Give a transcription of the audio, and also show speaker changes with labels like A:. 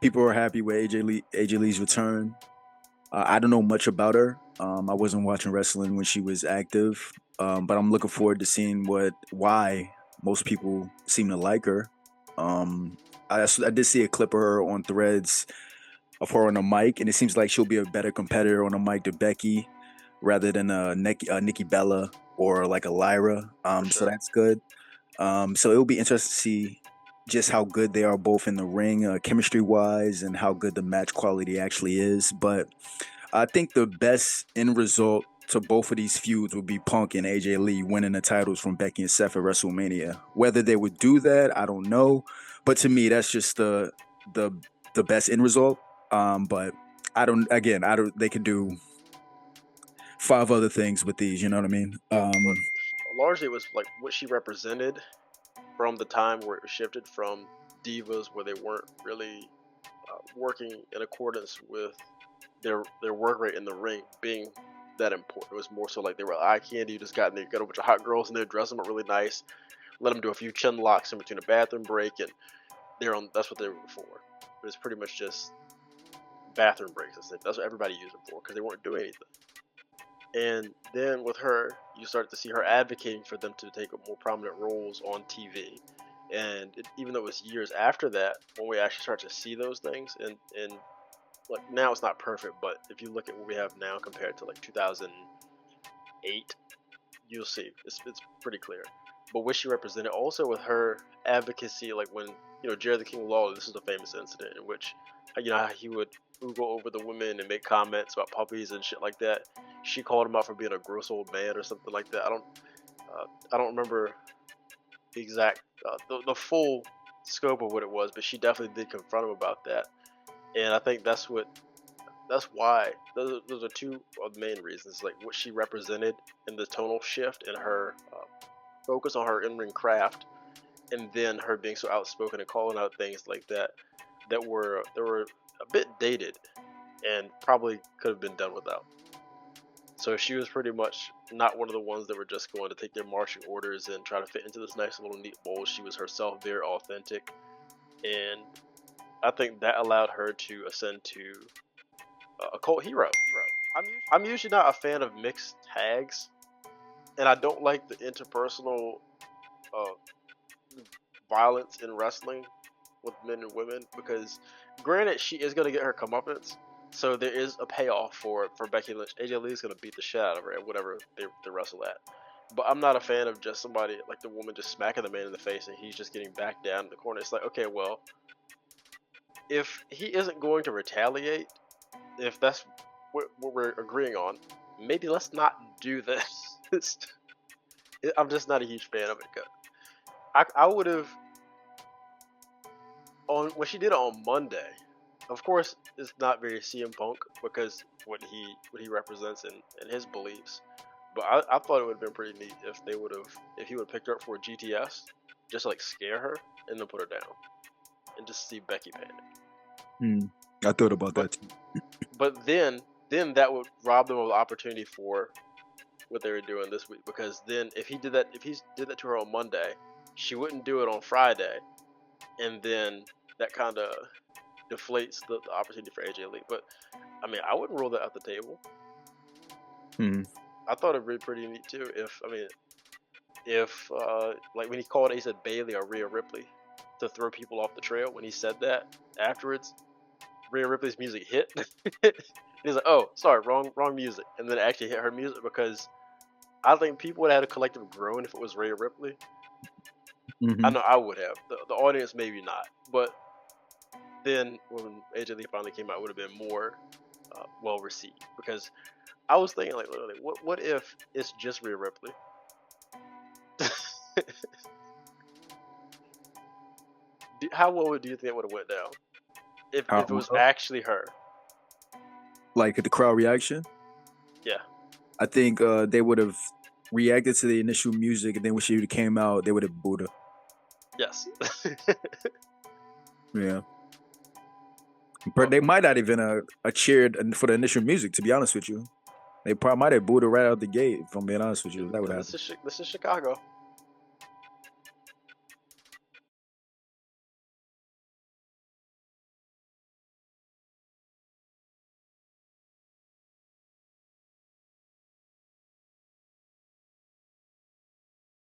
A: People are happy with AJ Lee's return. I don't know much about her. I wasn't watching wrestling when she was active, but I'm looking forward to seeing why most people seem to like her. Um, I did see a clip of her on Threads of her on a mic, and it seems like she'll be a better competitor on a mic to Becky rather than Nikki Bella or like a Lyra.
B: for
A: So
B: sure.
A: that's good. So it'll be interesting to see just how good they are both in the ring, chemistry wise, and how good the match quality actually is. But I think the best end result to both of these feuds would be Punk and AJ Lee winning the titles from Becky and Seth at WrestleMania. Whether they would do that, I don't know. But to me, that's just the the best end result. But I don't. Again, I don't. They could do five other things with these. You know what I mean?
B: But largely, it was like what she represented from the time where it was shifted from divas, where they weren't really working in accordance with their work rate in the ring being that important. It was more so like they were eye candy. You just got in there, you got a bunch of hot girls in there, dress them up really nice, let them do a few chin locks in between a bathroom break, and they're on. That's what they were for. But it's pretty much just bathroom breaks. That's what everybody used them for because they weren't doing anything. And then with her, you start to see her advocating for them to take more prominent roles on TV. And even though it was years after that, when we actually start to see those things, and like now it's not perfect, but if you look at what we have now compared to like 2008, you'll see it's pretty clear. But what she represented also with her advocacy, like when Jerry the King Lawler, this is a famous incident in which how he would go over the women and make comments about puppies and shit like that. She called him out for being a gross old man or something like that. I don't remember the exact the full scope of what it was, but she definitely did confront him about that. And I think that's why those are two of the main reasons, like what she represented in the tonal shift and her focus on her in-ring craft, and then her being so outspoken and calling out things like that that were a bit dated and probably could have been done without. So she was pretty much not one of the ones that were just going to take their marching orders and try to fit into this nice little neat mold. She was herself very authentic, and I think that allowed her to ascend to a cult hero. I'm usually not a fan of mixed tags, and I don't like the interpersonal uh, violence in wrestling with men and women because, granted, she is gonna get her comeuppance, so there is a payoff for Becky Lynch. AJ Lee is gonna beat the shit out of her at whatever they wrestle at. But I'm not a fan of just somebody like the woman just smacking the man in the face and he's just getting back down in the corner. It's like, okay, well, if he isn't going to retaliate, if that's what we're agreeing on, maybe let's not do this. I'm just not a huge fan of it. I would have on when she did it on Monday. Of course, it's not very CM Punk because what he represents and his beliefs. But I thought it would have been pretty neat if he would have picked her up for a GTS, just to, like scare her and then put her down and just see Becky panic.
A: hmm, I thought about
B: But
A: that too.
B: but then that would rob them of the opportunity for what they were doing this week because then if he did that to her on Monday, she wouldn't do it on Friday, and then that kind of deflates the opportunity for AJ Lee. But I mean, I wouldn't rule that out the table.
A: Hmm.
B: I thought it'd be pretty neat too. If like when he called it, he said Bailey or Rhea Ripley to throw people off the trail. When he said that afterwards, Rhea Ripley's music hit. He's like, "Oh, sorry, wrong music," and then it actually hit her music because I think people would have had a collective groan if it was Rhea Ripley. I
A: Hmm.
B: know I would have. The audience maybe not, but then when AJ Lee finally came out, it would have been more well received because I was thinking like literally, what if it's just Rhea Ripley? How well do you think it would have went down if it was actually her?
A: Like the crowd reaction,
B: Yeah.
A: I think they would have reacted to the initial music, and then when she came out, they would have booed her.
B: Yes.
A: Yeah, but
B: But
A: they might not even cheered for the initial music. To be honest with you, they probably might have booed her right out the gate. If I'm being honest with you, if that would happen.
B: this is Chicago.